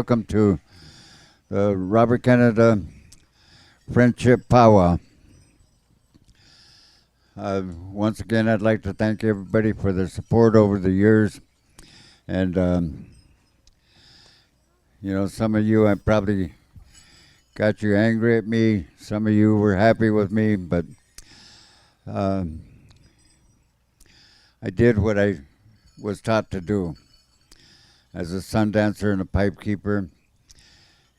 welcome to the Robert Canada Friendship Pow Wow. Once again, I'd like to thank everybody for their support over the years. And, some of you, I probably got you angry at me. Some of you were happy with me, but I did what I was taught to do as a sun dancer and a pipe keeper,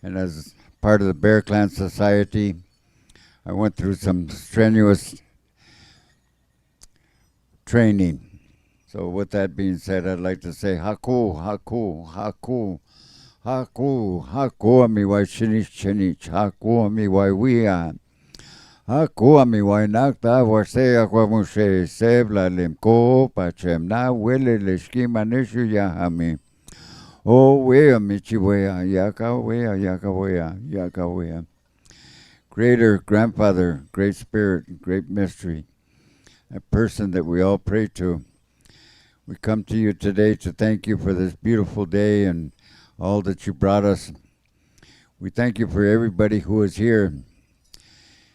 and as part of the Bear Clan Society. I went through some strenuous training. So with that being said, I'd like to say haku, haku, haku, haku, haku ami wai shinich chinich, haku ami wai wia, haku ami wai nakta wasea kwa mushe sebla limko pachem na wele leshkima nishu yahami. Oh wea michiwea, yaka wea, yaka wea, yaka wea. Creator, grandfather, great spirit, great mystery, a person that we all pray to. We come to you today to thank you for this beautiful day and all that you brought us. We thank you for everybody who is here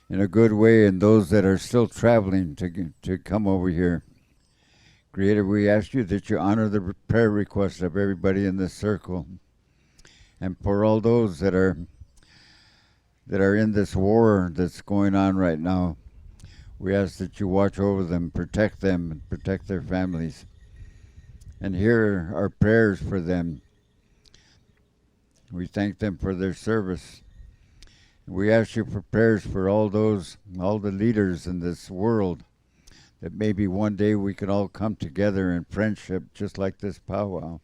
in a good way and those that are still traveling to come over here. Creator, we ask you that you honor the prayer requests of everybody in this circle. And for all those that are in this war that's going on right now, we ask that you watch over them, and protect their families. And hear our prayers for them. We thank them for their service. We ask you for prayers for all the leaders in this world, that maybe one day we could all come together in friendship, just like this powwow,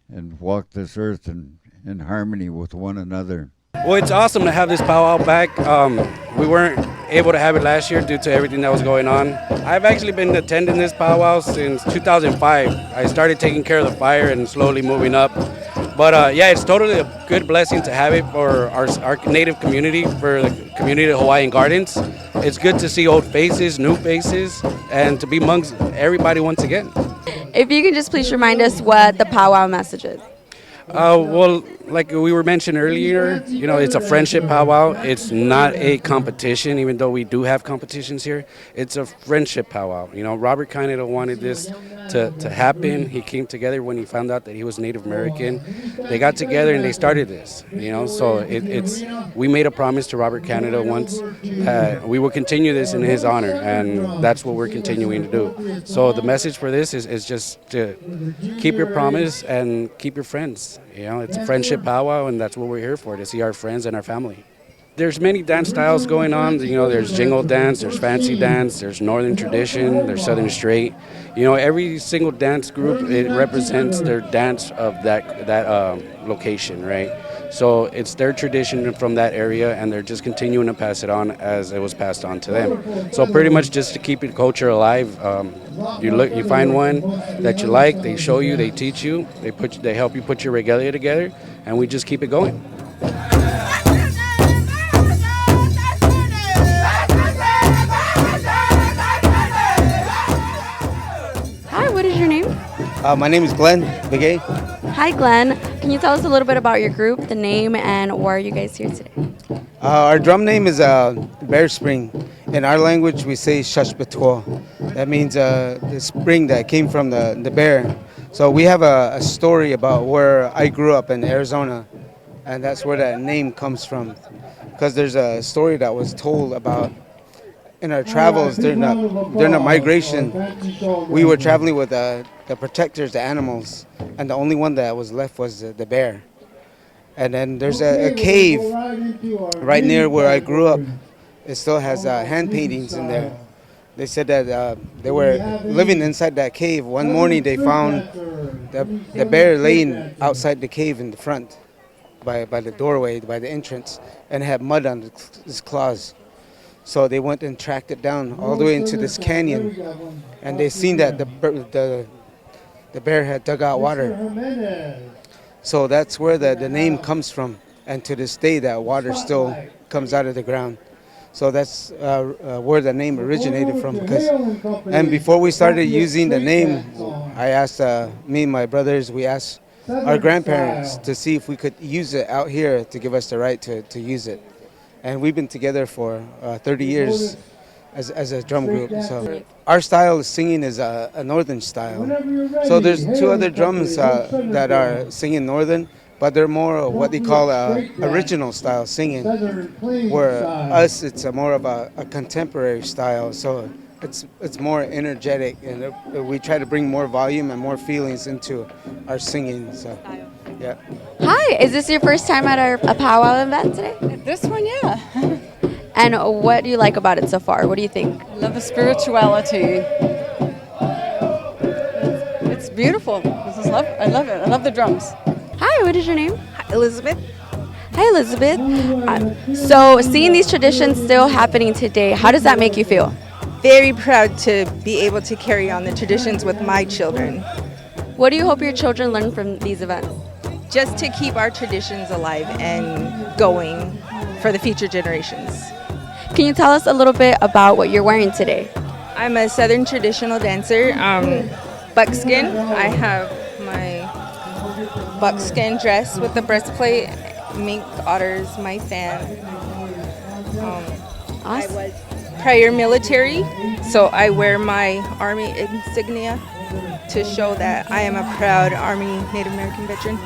and walk this earth in harmony with one another. Well, it's awesome to have this powwow back. We weren't able to have it last year due to everything that was going on. I've actually been attending this powwow since 2005. I started taking care of the fire and slowly moving up. But it's totally a good blessing to have it for our native community, for the community of Hawaiian Gardens. It's good to see old faces, new faces, and to be amongst everybody once again. If you can just please remind us what the Pow Wow message is. Well, like we were mentioned earlier, it's a friendship powwow. It's not a competition, even though we do have competitions here. It's a friendship powwow. Robert kind of wanted this to happen. He came together when he found out that he was Native American. They got together and they started this, So we made a promise to Robert Canada once that we will continue this in his honor, and that's what we're continuing to do. So the message for this is just to keep your promise and keep your friends. It's a friendship powwow, and that's what we're here for, to see our friends and our family. There's many dance styles going on. There's jingle dance, there's fancy dance, there's northern tradition, there's southern straight. Every single dance group, it represents their dance of that location, right? So it's their tradition from that area, and they're just continuing to pass it on as it was passed on to them. So pretty much just to keep the culture alive, you find one that you like, they show you, they teach you, they help you put your regalia together, and we just keep it going. Hi, what is your name? My name is Glenn Begay. Hi, Glenn. Can you tell us a little bit about your group, the name, and why are you guys here today? Our drum name is Bear Spring. In our language, we say Shashbetwa. That means the spring that came from the bear. So we have a story about where I grew up in Arizona, and that's where that name comes from. Because there's a story that was told about in our travels during the migration. We were traveling with the protectors, the animals, and the only one that was left was the bear. And then there's a cave right near where I grew up. It still has hand paintings in there. They said that they were living inside that cave. One morning they found the bear laying outside the cave in the front by the doorway, by the entrance, and it had mud on its claws. So they went and tracked it down all the way into this canyon, and they seen that the bear had dug out water. So that's where the name comes from, and to this day that water still comes out of the ground. So that's where the name originated from. And before we started using the name, I asked me and my brothers, we asked our grandparents to see if we could use it out here to give us the right to use it. And we've been together for 30 years as a drum group. So our style of singing is a northern style. So there's two other drums that are singing northern, but they're more what they call original style singing. Where us, it's more of a contemporary style. So it's more energetic, and we try to bring more volume and more feelings into our singing. So, yeah. Hi, is this your first time at a powwow event today? This one, yeah. And what do you like about it so far? What do you think? Love the spirituality. It's beautiful. I love it. I love the drums. Hi, what is your name? Elizabeth. Hi, Elizabeth. So seeing these traditions still happening today, how does that make you feel? Very proud to be able to carry on the traditions with my children, What do you hope your children learn from these events? just to keep our traditions alive and going for the future generations. Can you tell us a little bit about what you're wearing today? I'm a Southern traditional dancer, buckskin. I have my buckskin dress with the breastplate, mink otters, my fan. I was prior military, so I wear my Army insignia to show that I am a proud Army Native American veteran.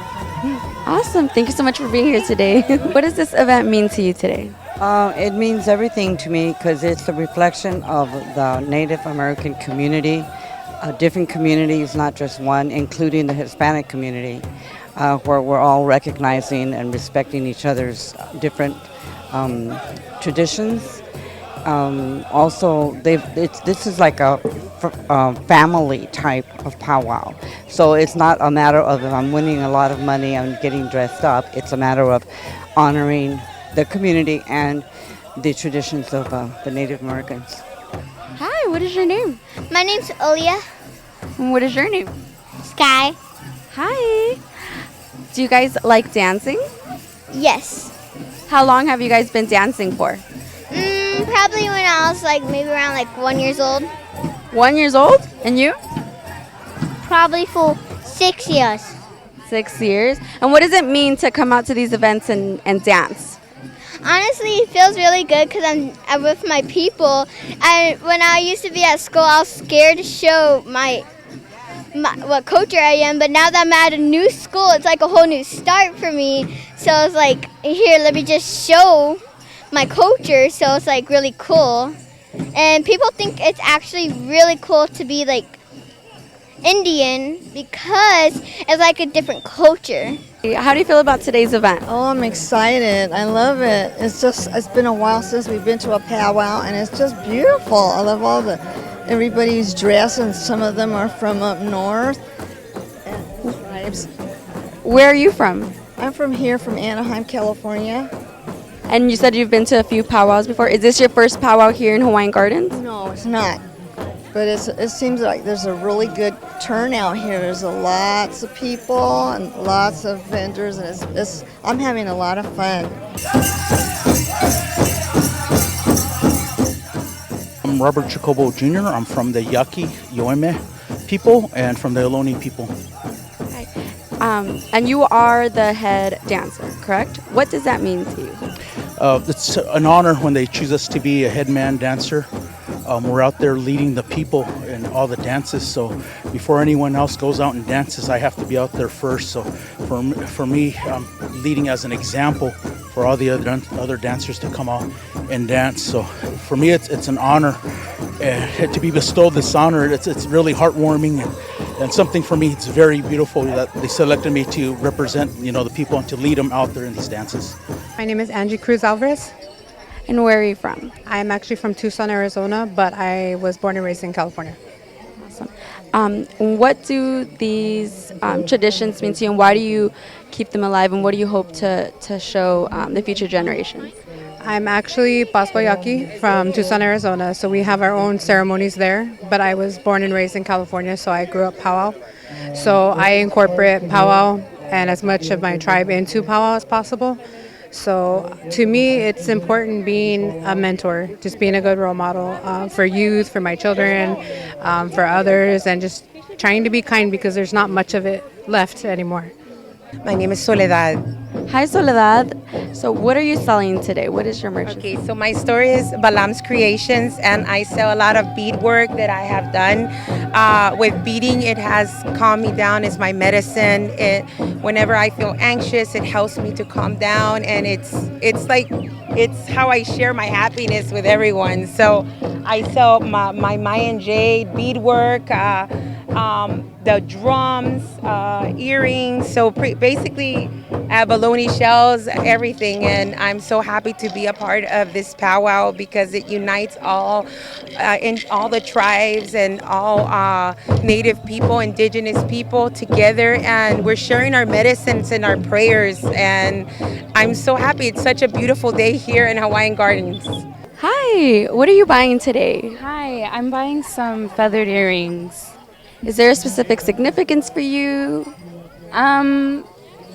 Awesome. Thank you so much for being here today. What does this event mean to you today? It means everything to me because it's a reflection of the Native American community, different communities, not just one, including the Hispanic community, where we're all recognizing and respecting each other's different traditions. Also, this is like a family type of powwow. So it's not a matter of if I'm winning a lot of money, I'm getting dressed up. It's a matter of honoring the community and the traditions of the Native Americans. Hi, what is your name? My name's Olia. What is your name? Sky. Hi. Do you guys like dancing? Yes. How long have you guys been dancing for? Probably when I was maybe around 1 year old. 1 year old? And you? Probably for 6 years. 6 years. And what does it mean to come out to these events and dance? Honestly, it feels really good because I'm with my people. And when I used to be at school, I was scared to show my what culture I am. But now that I'm at a new school, it's like a whole new start for me. So it's like, here, let me just show my culture. So it's really cool. And people think it's actually really cool to be Indian because it's like a different culture. How do you feel about today's event? Oh, I'm excited. I love it. It's been a while since we've been to a powwow, and it's just beautiful. I love everybody's dress, and some of them are from up north. And tribes. Where are you from? I'm from Anaheim, California. And you said you've been to a few powwows before. Is this your first powwow here in Hawaiian Gardens? No, it's not. But it seems like there's a really good turnout here. There's lots of people and lots of vendors, and I'm having a lot of fun. I'm Robert Jacobo Jr. I'm from the Yaqui Yoeme people and from the Ohlone people. Hi. And you are the head dancer, correct? What does that mean to you? It's an honor when they choose us to be a head man dancer. We're out there leading the people in all the dances, so before anyone else goes out and dances, I have to be out there first. So for me, I'm leading as an example for all the other dancers to come out and dance. So for me, it's an honor to be bestowed this honor. It's really heartwarming and something for me. It's very beautiful that they selected me to represent the people and to lead them out there in these dances. My name is Angie Cruz Alvarez. And where are you from? I'm actually from Tucson, Arizona, but I was born and raised in California. Awesome. What do these traditions mean to you, and why do you keep them alive, and what do you hope to show the future generations? I'm actually Paspo Yaqui from Tucson, Arizona, so we have our own ceremonies there, but I was born and raised in California, so I grew up powwow. So I incorporate powwow and as much of my tribe into powwow as possible. So to me, it's important being a mentor, just being a good role model for youth, for my children, for others, and just trying to be kind because there's not much of it left anymore. My name is Soledad. Hi, Soledad. So what are you selling today? What is your merch? Okay, so my store is Balam's Creations, and I sell a lot of bead work that I have done. With beading, it has calmed me down. It's my medicine. Whenever I feel anxious, it helps me to calm down, and it's how I share my happiness with everyone. So I sell my Mayan jade beadwork, the drums, earrings. So basically, abalone shells, everything. And I'm so happy to be a part of this powwow because it unites all the tribes and all native people, indigenous people together. And we're sharing our medicines and our prayers. And I'm so happy. It's such a beautiful day here in Hawaiian Gardens. Hi, what are you buying today? Hi, I'm buying some feathered earrings. Is there a specific significance for you? No,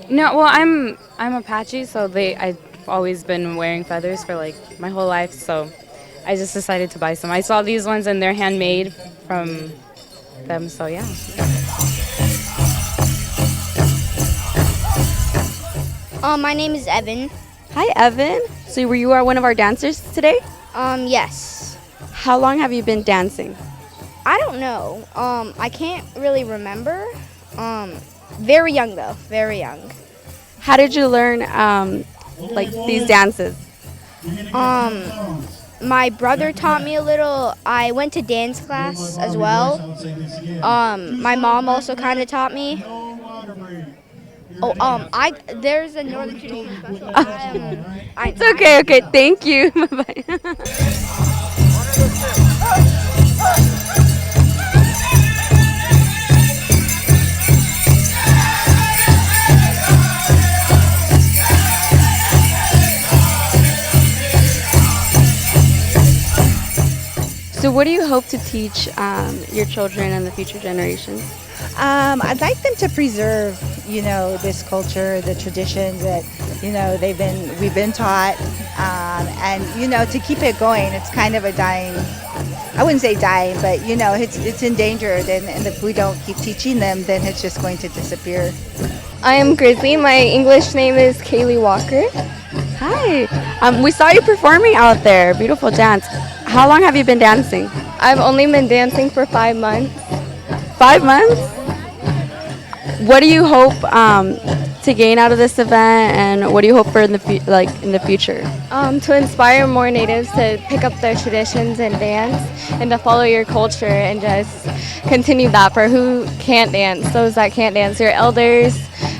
well, I'm Apache, so I've always been wearing feathers for like my whole life, so I just decided to buy some. I saw these ones and they're handmade from them, so yeah. My name is Evan. Hi, Evan. So you are one of our dancers today? Yes. How long have you been dancing? I don't know. I can't really remember. Very young though, very young. How did you learn like these dances? My brother taught me a little. I went to dance class as well. My mom also kind of taught me. There's a Northern Tradition special. It's okay. Okay, thank you. Bye. So what do you hope to teach your children and the future generations? I'd like them to preserve, this culture, the traditions that, we've been taught, and, to keep it going. It's kind of a dying, I wouldn't say dying, but, it's endangered, and if we don't keep teaching them, then it's just going to disappear. I am Grizzly. My English name is Kaylee Walker. Hi. We saw you performing out there. Beautiful dance. How long have you been dancing? I've only been dancing for 5 months. 5 months? What do you hope to gain out of this event, and what do you hope for in the future? To inspire more natives to pick up their traditions and dance, and to follow your culture and just continue that for who can't dance, those that can't dance, your elders,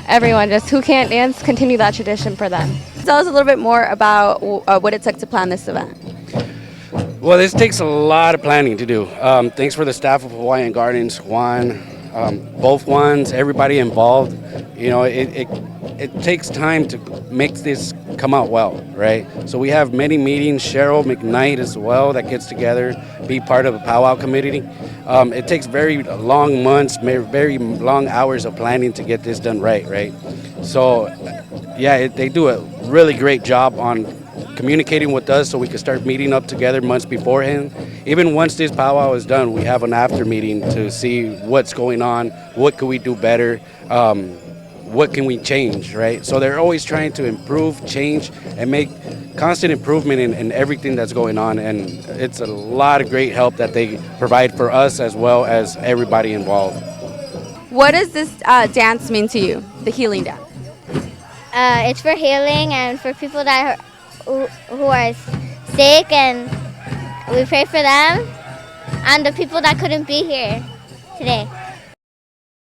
everyone, just who can't dance, continue that tradition for them. Tell us a little bit more about what it took to plan this event. Well, this takes a lot of planning to do. Thanks for the staff of Hawaiian Gardens, Juan, both Juans, everybody involved. It takes time to make this come out well, right? So we have many meetings. Cheryl McKnight as well that gets together, be part of a powwow committee. It takes very long months, very long hours of planning to get this done right? So, yeah, they do a really great job on communicating with us so we can start meeting up together months beforehand. Even once this powwow is done, we have an after meeting to see what's going on, what can we do better, what can we change, right? So they're always trying to improve, change, and make constant improvement in everything that's going on, and it's a lot of great help that they provide for us as well as everybody involved. What does this dance mean to you, the healing dance? It's for healing and for people that who are sick, and we pray for them and the people that couldn't be here today.